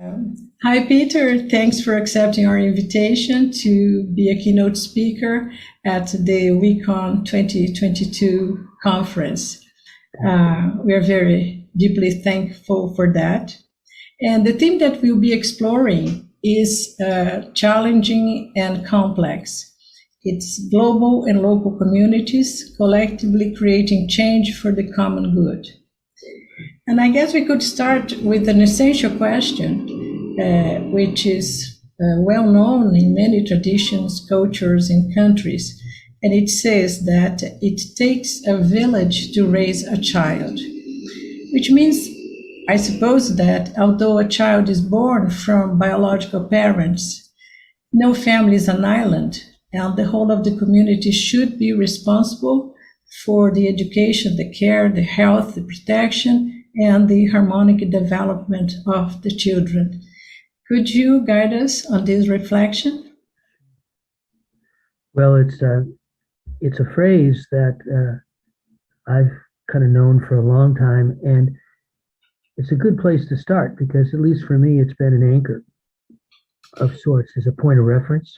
Hi, Peter. Thanks for accepting our invitation to be a keynote speaker at the WECON 2022 conference. We are very deeply thankful for that. And the theme that we'll be exploring is challenging and complex. It's global and local communities collectively creating change for the common good. And I guess we could start with an essential question, which is well known in many traditions, cultures, and countries. And it says that it takes a village to raise a child, which means, I suppose, that although a child is born from biological parents, no family is an island, and the whole of the community should be responsible for the education, the care, the health, the protection, and the harmonic development of the children. Could you guide us on this reflection? Well, it's a phrase that I've kind of known for a long time, and it's a good place to start because, at least for me, it's been an anchor of sorts as a point of reference.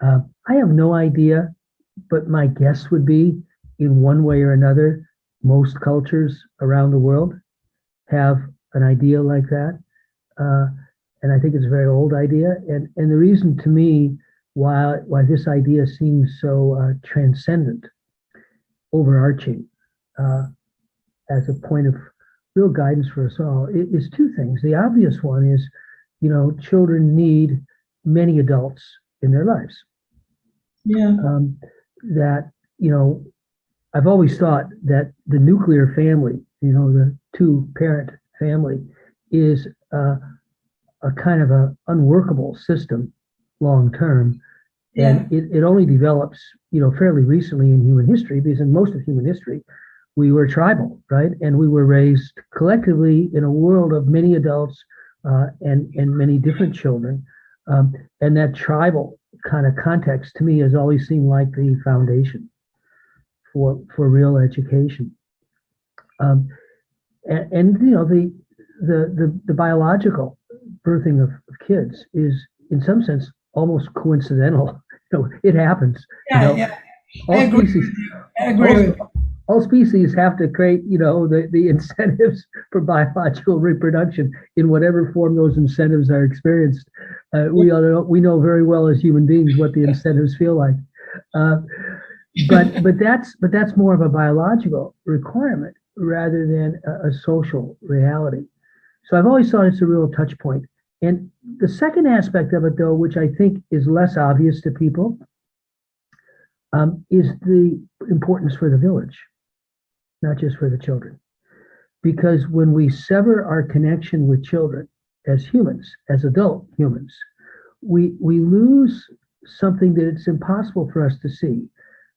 I have no idea, but my guess would be, in one way or another, most cultures around the world have an idea like that. And I think it's a very old idea. And the reason to me why this idea seems so transcendent, overarching, as a point of real guidance for us all, is two things. The obvious one is, children need many adults in their lives. Yeah. I've always thought that the nuclear family, the two-parent family, is a kind of a unworkable system long term, and it only develops, fairly recently in human history, because in most of human history, we were tribal, right? And we were raised collectively in a world of many adults and many different children, and that tribal kind of context to me has always seemed like the foundation for real education. The biological birthing of kids is, in some sense, almost coincidental. It happens. I agree with you. All species have to create, the incentives for biological reproduction in whatever form those incentives are experienced. We know very well as human beings what the incentives feel like. But that's more of a biological requirement rather than a social reality. So I've always thought it's a real touch point. And the second aspect of it, though, which I think is less obvious to people, is the importance for the village, not just for the children. Because when we sever our connection with children as humans, as adult humans, we lose something that it's impossible for us to see.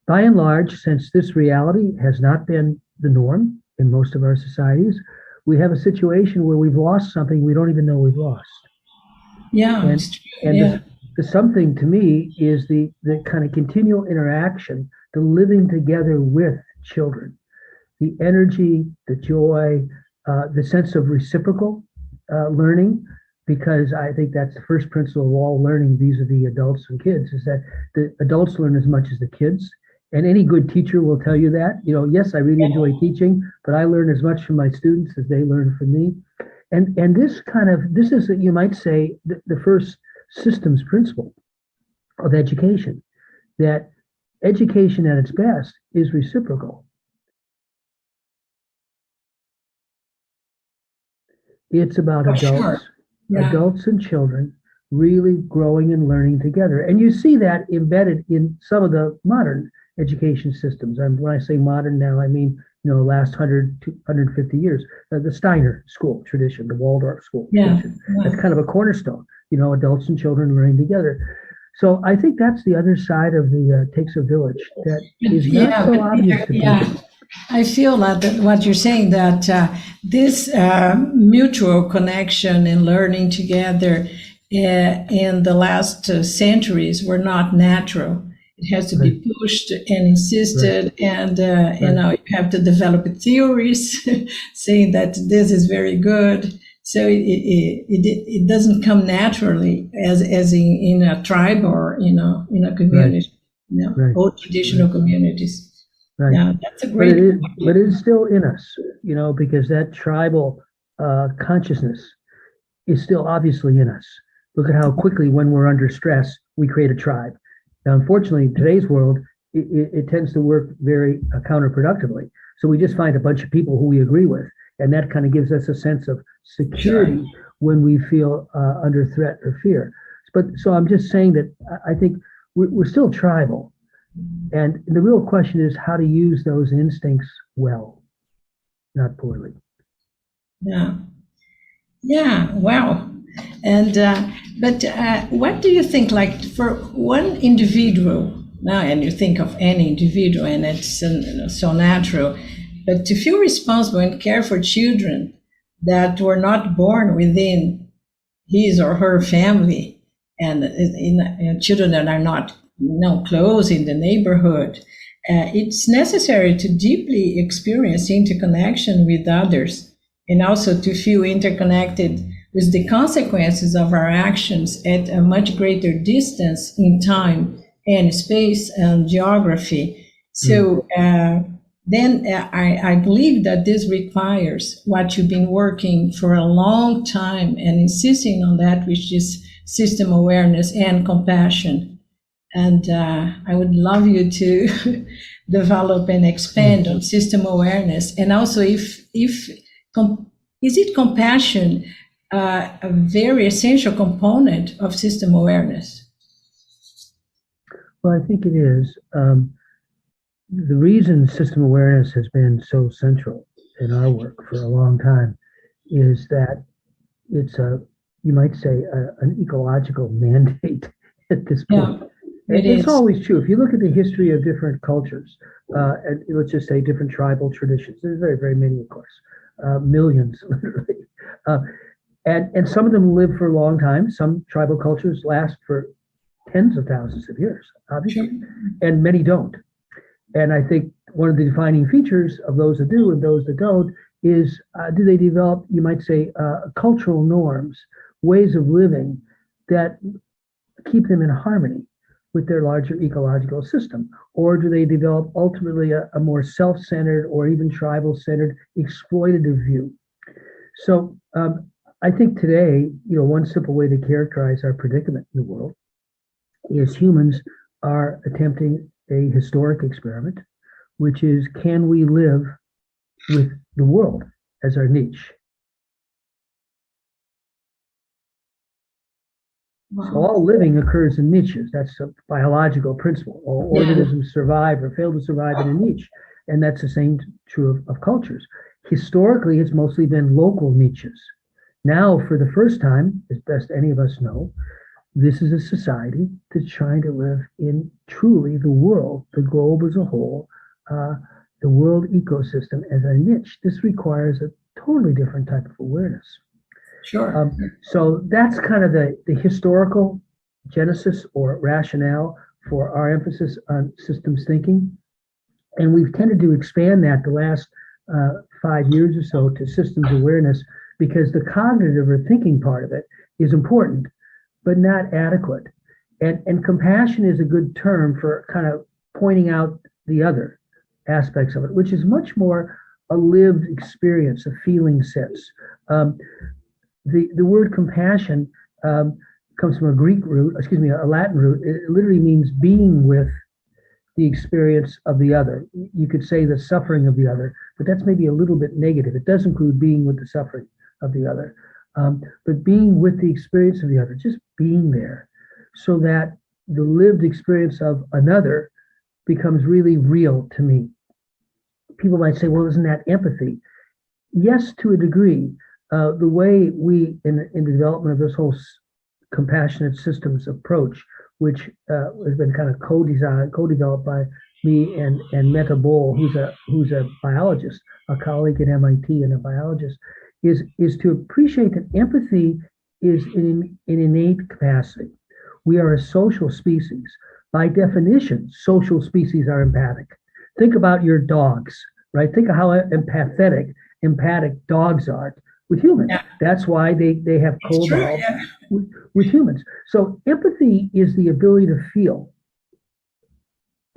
By and large, since this reality has not been the norm in most of our societies, we have a situation where we've lost something we don't even know we've lost. Yeah. The something to me is the kind of continual interaction, the living together with children, the energy, the joy, the sense of reciprocal learning, because I think that's the first principle of all learning vis-a-vis adults and kids, is that the adults learn as much as the kids. And any good teacher will tell you that. Yes, I really enjoy teaching, but I learn as much from my students as they learn from me. And this is, you might say, the first systems principle of education, that education at its best is reciprocal. It's about adults and children really growing and learning together. And you see that embedded in some of the modern education systems. And when I say modern now, I mean, last 100 to 150 years. The Steiner school tradition, the Waldorf school tradition. That's kind of a cornerstone, adults and children learning together. So I think that's the other side of the takes a village that is not so obvious to people. I feel that what you're saying, that this mutual connection and learning together in the last centuries were not natural. It has to be pushed and insisted, and you have to develop theories saying that this is very good. So it doesn't come naturally as in a tribe or in a community, Right. old traditional communities. Right. Yeah, that's a great point. But it is still in us, because that tribal consciousness is still obviously in us. Look at how quickly, when we're under stress, we create a tribe. Now, unfortunately, in today's world, it tends to work very counterproductively. So we just find a bunch of people who we agree with, and that kind of gives us a sense of security when we feel under threat or fear. But so I'm just saying that I think we're still tribal. And the real question is how to use those instincts well, not poorly. Yeah. Yeah. Wow. And but what do you think? Like for one individual now, and you think of any individual, and it's so natural, but to feel responsible and care for children that were not born within his or her family, and children that are not close in the neighborhood, it's necessary to deeply experience interconnection with others and also to feel interconnected with the consequences of our actions at a much greater distance in time and space and geography. So then I believe that this requires what you've been working for a long time and insisting on that, which is system awareness and compassion. And I would love you to develop and expand on system awareness. And also, is it compassion a very essential component of system awareness? Well, I think it is. The reason system awareness has been so central in our work for a long time is that it's you might say, an ecological mandate at this point. Yeah, it's always true. If you look at the history of different cultures, and let's just say different tribal traditions, there's very, very many, of course, millions, literally. And some of them live for a long time. Some tribal cultures last for tens of thousands of years, obviously, and many don't. And I think one of the defining features of those that do and those that don't is, do they develop, you might say, cultural norms, ways of living that keep them in harmony with their larger ecological system? Or do they develop ultimately a more self-centered or even tribal-centered exploitative view? So I think today, one simple way to characterize our predicament in the world is humans are attempting a historic experiment, which is, can we live with the world as our niche? Wow. So all living occurs in niches. That's a biological principle. All organisms survive or fail to survive in a niche. And that's the same true of cultures. Historically, it's mostly been local niches. Now, for the first time, as best any of us know, this is a society that's trying to live in truly the world, the globe as a whole, the world ecosystem as a niche. This requires a totally different type of awareness. Sure. So that's kind of the historical genesis or rationale for our emphasis on systems thinking. And we've tended to expand that the last 5 years or so to systems awareness, because the cognitive or thinking part of it is important, but not adequate. And compassion is a good term for kind of pointing out the other aspects of it, which is much more a lived experience, a feeling sense. The word compassion comes from a Latin root. It literally means being with the experience of the other. You could say the suffering of the other, but that's maybe a little bit negative. It does include being with the suffering of the other. But being with the experience of the other, just being there, so that the lived experience of another becomes really real to me. People might say, well, isn't that empathy? Yes, to a degree. The way we, in the development of this whole compassionate systems approach, which has been kind of co-developed by me and Meta Bowl, who's a biologist, a colleague at MIT and a biologist, is to appreciate that empathy is an innate capacity. We are a social species. By definition, social species are empathic. Think about your dogs, right? Think of how empathic dogs are with humans. Yeah. That's why they have It's true. co-evolved Yeah. with humans. So empathy is the ability to feel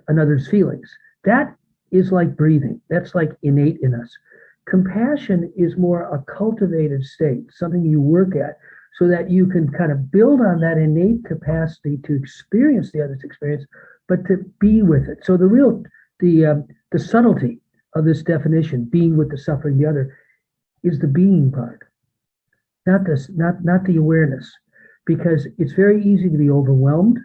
another's feelings. That is like breathing. That's like innate in us. Compassion is more a cultivated state, something you work at so that you can kind of build on that innate capacity to experience the other's experience, but to be with it. So the subtlety of this definition, being with the suffering the other, is the being part, not the awareness, because it's very easy to be overwhelmed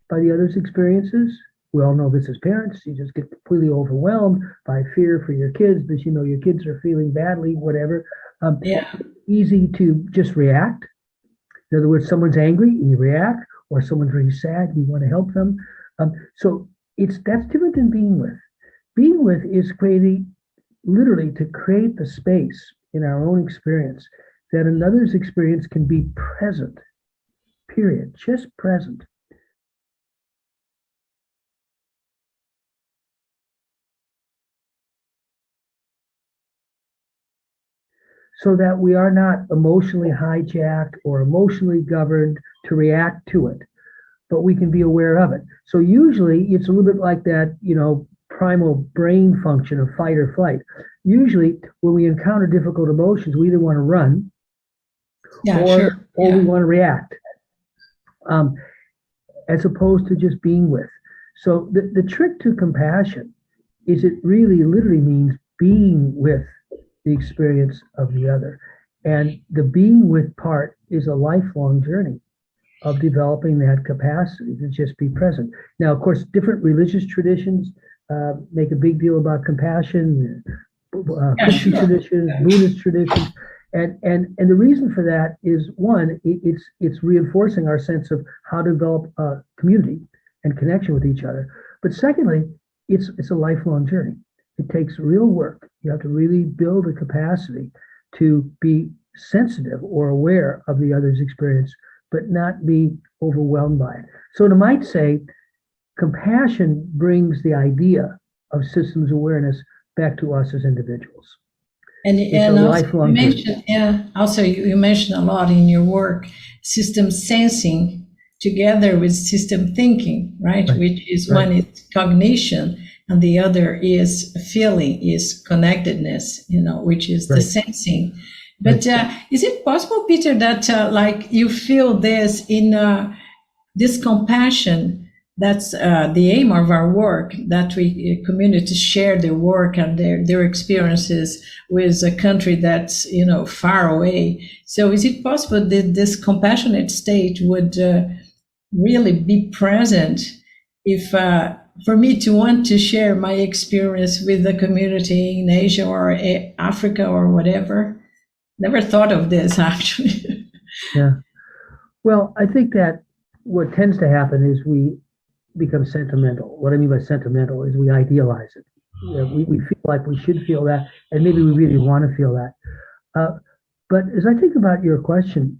by the other's experiences. We all know this as parents. You just get completely overwhelmed by fear for your kids, because you know your kids are feeling badly, whatever. Yeah. Easy to just react. In other words, someone's angry and you react, or someone's really sad, you want to help them. So that's different than being with. Being with is creating, literally, to create the space in our own experience that another's experience can be present, period, just present. So that we are not emotionally hijacked or emotionally governed to react to it, but we can be aware of it. So usually it's a little bit like that, primal brain function of fight or flight. Usually when we encounter difficult emotions, we either want to run or we want to react, as opposed to just being with. So the trick to compassion is it really literally means being with the experience of the other. And the being with part is a lifelong journey of developing that capacity to just be present. Now, of course, different religious traditions make a big deal about compassion, Christian traditions, Buddhist traditions. And the reason for that is, one, it's reinforcing our sense of how to develop community and connection with each other. But secondly, it's a lifelong journey. It takes real work. You have to really build a capacity to be sensitive or aware of the other's experience, but not be overwhelmed by it. So you might say compassion brings the idea of systems awareness back to us as individuals. And also you mentioned a lot in your work, system sensing together with system thinking, right? Which is one is cognition, and the other is feeling, is connectedness, which is the sensing. But is it possible, Peter, that like you feel this in this compassion? That's the aim of our work, that we communities share their work and their experiences with a country that's far away. So is it possible that this compassionate state would really be present if for me to want to share my experience with the community in Asia or Africa or whatever? Never thought of this, actually. Yeah. Well, I think that what tends to happen is we become sentimental. What I mean by sentimental is we idealize it. We feel like we should feel that, and maybe we really want to feel that. But as I think about your question,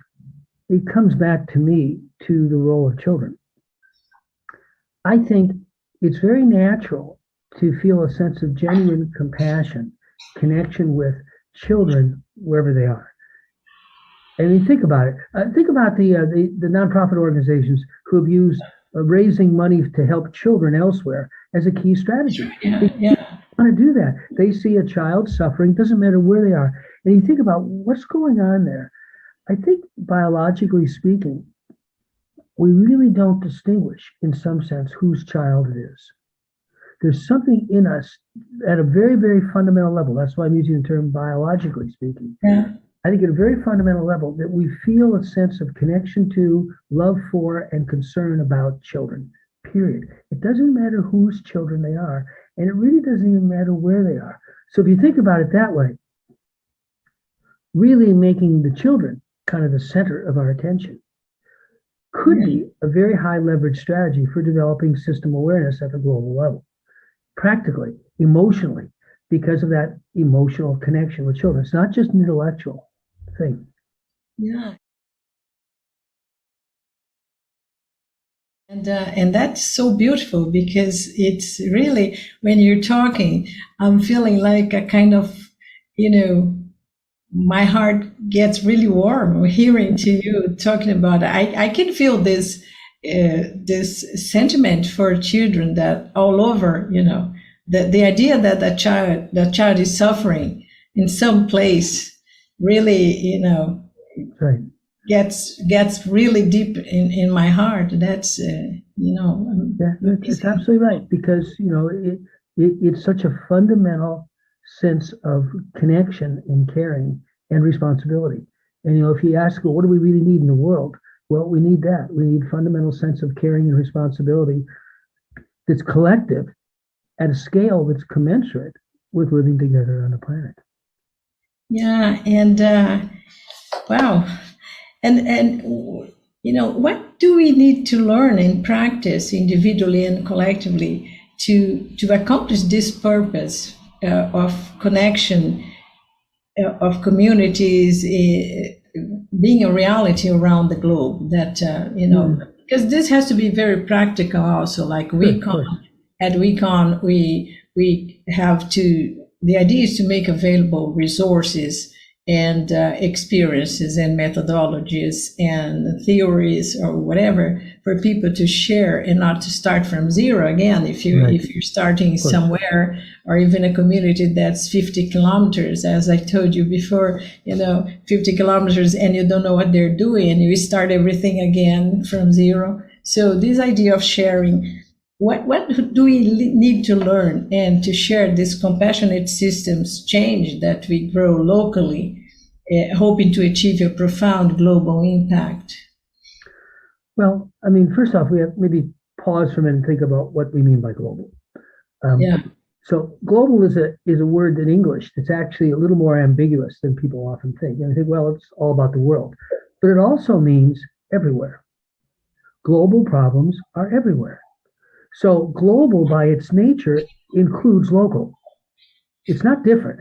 it comes back to me to the role of children. I think it's very natural to feel a sense of genuine compassion, connection with children wherever they are. And you think about it. Think about the nonprofit organizations who have used raising money to help children elsewhere as a key strategy. They want to do that. They see a child suffering, doesn't matter where they are. And you think about what's going on there. I think biologically speaking, we really don't distinguish in some sense whose child it is. There's something in us at a very, very fundamental level. That's why I'm using the term biologically speaking. I think at a very fundamental level that we feel a sense of connection to, love for, and concern about children, period. It doesn't matter whose children they are, and it really doesn't even matter where they are. So if you think about it that way, really making the children kind of the center of our attention could be a very high leverage strategy for developing system awareness at the global level, practically, emotionally, because of that emotional connection with children. It's not just an intellectual thing. Yeah. And that's so beautiful, because it's really, when you're talking, I'm feeling like a kind of, my heart gets really warm hearing to you talking about it. I can feel this sentiment for children that all over, the idea that the child is suffering in some place really, Right. gets really deep in my heart. That's Yeah, it's absolutely right, because it's such a fundamental sense of connection and caring and responsibility. And if you ask, well, what do we really need in the world? Well, we need that. We need fundamental sense of caring and responsibility that's collective at a scale that's commensurate with living together on the planet. Yeah, and wow. And what do we need to learn and practice individually and collectively to accomplish this purpose of connection of communities being a reality around the globe? That because this has to be very practical also. Like at WECON, we have to. The idea is to make available resources and experiences and methodologies and theories or whatever for people to share, and not to start from zero again. If you're starting somewhere, or even a community that's 50 kilometers, as I told you before, 50 kilometers, and you don't know what they're doing, and you start everything again from zero. So this idea of sharing, what do we need to learn and to share this compassionate systems change that we grow locally, hoping to achieve a profound global impact? Well, first off, we have maybe pause for a minute and think about what we mean by global. So global is a word in English that's actually a little more ambiguous than people often think. And I think, well, it's all about the world. But it also means everywhere. Global problems are everywhere. So global by its nature includes local. It's not different.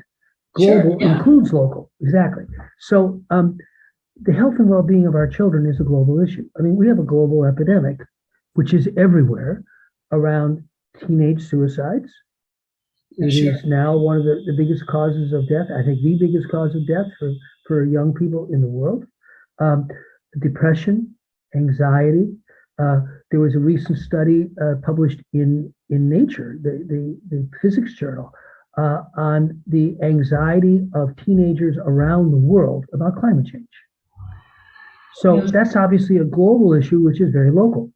Global includes local, exactly. So the health and well-being of our children is a global issue. We have a global epidemic, which is everywhere, around teenage suicides. It is now one of the biggest causes of death. I think the biggest cause of death for young people in the world. Depression, anxiety. There was a recent study published in Nature, the physics journal, on the anxiety of teenagers around the world about climate change. So that's obviously a global issue, which is very local.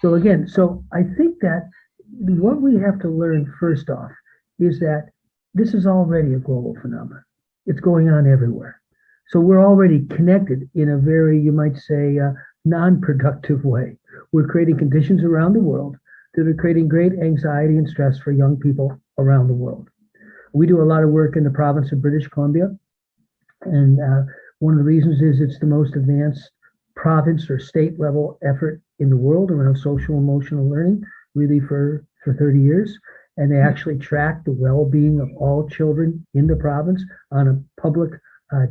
So again, I think that what we have to learn first off is that this is already a global phenomenon. It's going on everywhere. So we're already connected in a very, you might say, non-productive way. We're creating conditions around the world that are creating great anxiety and stress for young people around the world. We do a lot of work in the province of British Columbia, and one of the reasons is it's the most advanced province or state level effort in the world around social emotional learning, really for 30 years. And they actually track the well-being of all children in the province on a public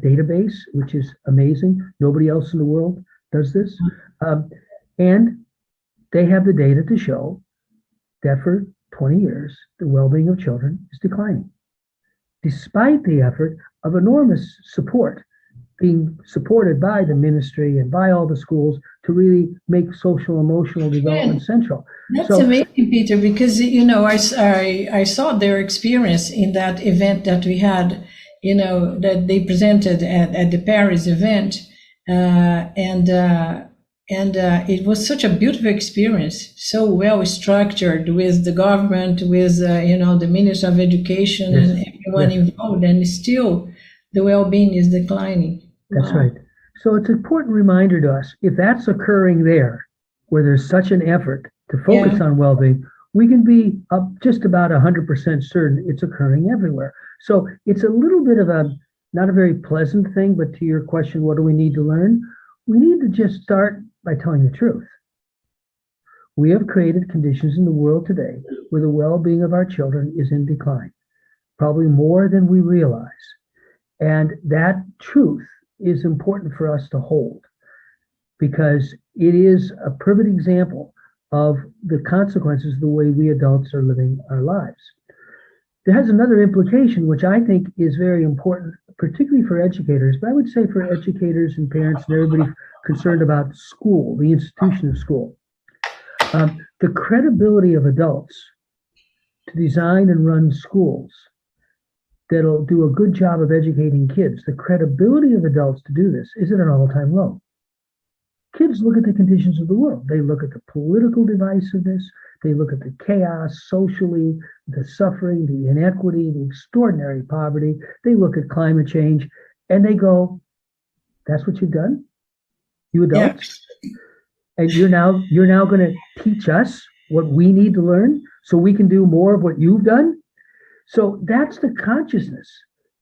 database, which is amazing. Nobody else in the world does this. And they have the data to show that for 20 years, the well-being of children is declining, despite the effort of enormous support being supported by the ministry and by all the schools to really make social emotional development central. That's amazing, Peter, because I saw their experience in that event that we had, that they presented at the Paris event, and it was such a beautiful experience, so well structured, with the government, with the Minister of Education, and everyone involved, and still the well-being is declining. That's right. So it's an important reminder to us, if that's occurring there, where there's such an effort to focus on well-being, we can be up just about 100% certain it's occurring everywhere. So it's a little bit of not a very pleasant thing, but to your question, what do we need to learn? We need to just start by telling the truth. We have created conditions in the world today where the well-being of our children is in decline, probably more than we realize. And that truth is important for us to hold, because it is a perfect example of the consequences of the way we adults are living our lives. there has another implication, which I think is very important, particularly for educators, but I would say for educators and parents and everybody concerned about school, the institution of school. The credibility of adults to design and run schools that'll do a good job of educating kids, the credibility of adults to do this is at an all-time low. Kids look at the conditions of the world. They look at the political divisiveness. They look at the chaos socially, the suffering, the inequity, the extraordinary poverty. They look at climate change and they go, that's what you've done? You adults? Yeah. And you're now going to teach us what we need to learn so we can do more of what you've done? So that's the consciousness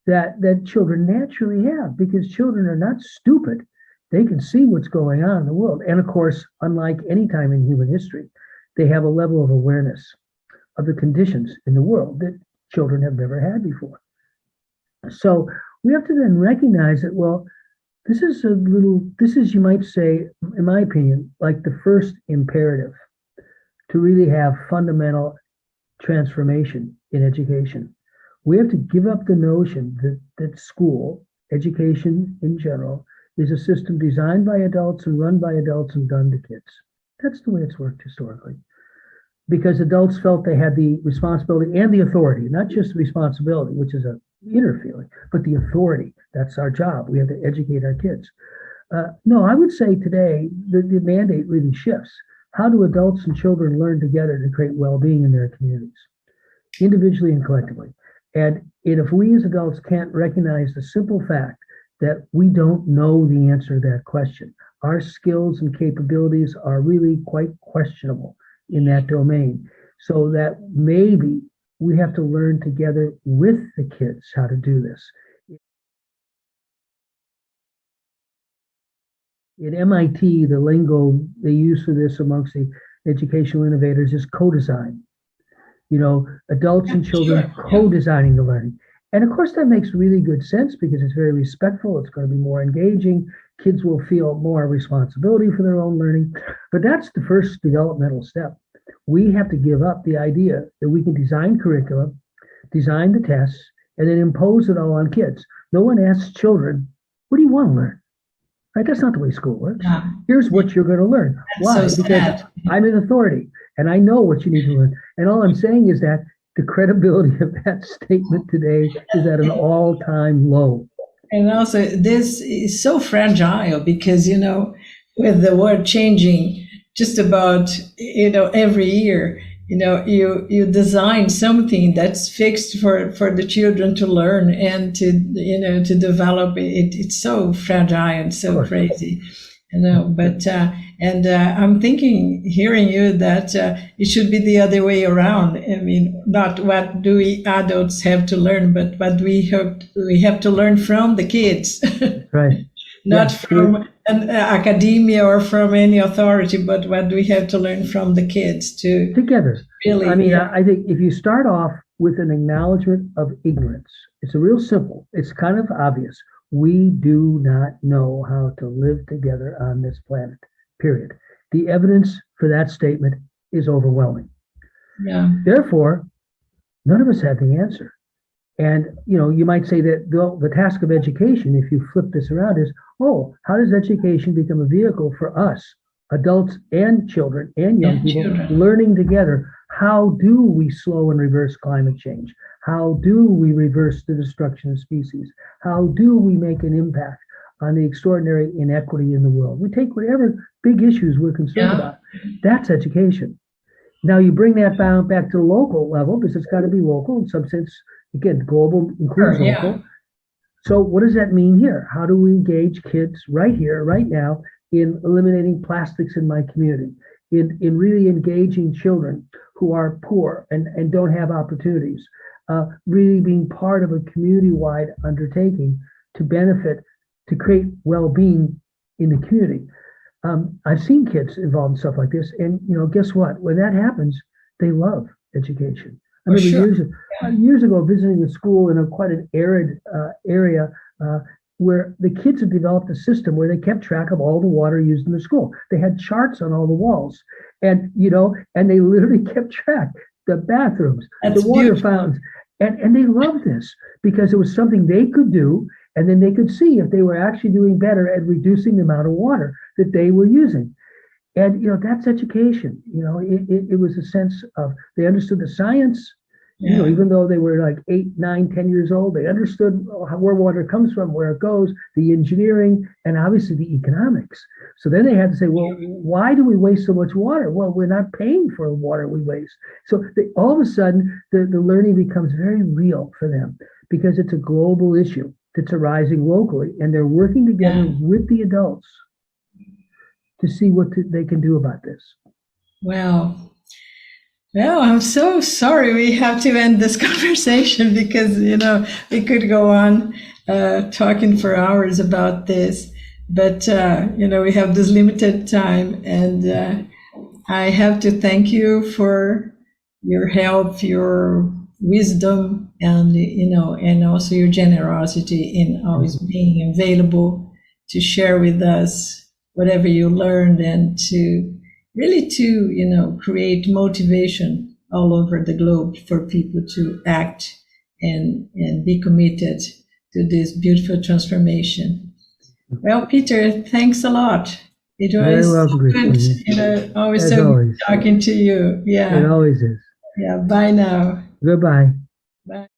that children naturally have, because children are not stupid. They can see what's going on in the world. And of course, unlike any time in human history, they have a level of awareness of the conditions in the world that children have never had before. So we have to then recognize that, well, this is, you might say, in my opinion, like the first imperative to really have fundamental transformation in education. We have to give up the notion that school, education in general, is a system designed by adults and run by adults and done to kids. That's the way it's worked historically. Because adults felt they had the responsibility and the authority, not just the responsibility, which is an inner feeling, but the authority. That's our job. We have to educate our kids. No, I would say today the mandate really shifts. How do adults and children learn together to create well-being in their communities, individually and collectively? And if we as adults can't recognize the simple fact that we don't know the answer to that question, our skills and capabilities are really quite questionable in that domain, so that maybe we have to learn together with the kids how to do this. At MIT, the lingo they use for this amongst the educational innovators is co-design. Adults and children co-designing the learning. And of course, that makes really good sense because it's very respectful. It's going to be more engaging. Kids will feel more responsibility for their own learning. But that's the first developmental step. We have to give up the idea that we can design curriculum, design the tests, and then impose it all on kids. No one asks children, what do you want to learn? Right? That's not the way school works. Yeah. Here's what you're going to learn. That's why? So because I'm an authority and I know what you need to learn. And all I'm saying is that the credibility of that statement today is at an all-time low. And also, this is so fragile because, with the world changing just about, every year, you design something that's fixed for the children to learn and to develop. It's so fragile and so crazy. But I'm thinking, hearing you, that it should be the other way around. I mean, not what do we adults have to learn, but what we have to learn from the kids. Right. Not from an academia or from any authority, but what do we have to learn from the kids to together. Really, I think if you start off with an acknowledgement of ignorance, it's a real simple. It's kind of obvious. We do not know how to live together on this planet, period. The evidence for that statement is overwhelming. Yeah. Therefore, none of us have the answer. And, you might say that the task of education, if you flip this around, is, how does education become a vehicle for us, adults and children and young people, learning together? How do we slow and reverse climate change? How do we reverse the destruction of species? How do we make an impact on the extraordinary inequity in the world? We take whatever big issues we're concerned about. That's education. Now you bring that back to the local level, because it's got to be local in some sense. Again, global includes local. So what does that mean here? How do we engage kids right here, right now, in eliminating plastics in my community, in really engaging children who are poor and don't have opportunities, really being part of a community-wide undertaking to benefit, to create well-being in the community. I've seen kids involved in stuff like this, and guess what? When that happens, they love education. I remember years ago visiting a school in quite an arid area where the kids had developed a system where they kept track of all the water used in the school. They had charts on all the walls, and they literally kept track, the bathrooms, the water fountains. And they loved this because it was something they could do, and then they could see if they were actually doing better at reducing the amount of water that they were using. And that's education. It was a sense of they understood the science. Yeah. Even though they were like 8, 9, 10 years old, they understood where water comes from, where it goes, the engineering, and obviously the economics. So then they had to say, well, why do we waste so much water? Well, we're not paying for the water we waste. So all of a sudden, the learning becomes very real for them because it's a global issue that's arising locally, and they're working together with the adults to see what they can do about this. Wow. Well, I'm so sorry we have to end this conversation because, we could go on talking for hours about this. But, we have this limited time. And I have to thank you for your help, your wisdom, and, and also your generosity in always being available to share with us whatever you learned and to create motivation all over the globe for people to act and be committed to this beautiful transformation. Well, Peter, thanks a lot. It was good, always so good talking to you. Yeah. It always is. Yeah, bye now. Goodbye. Bye.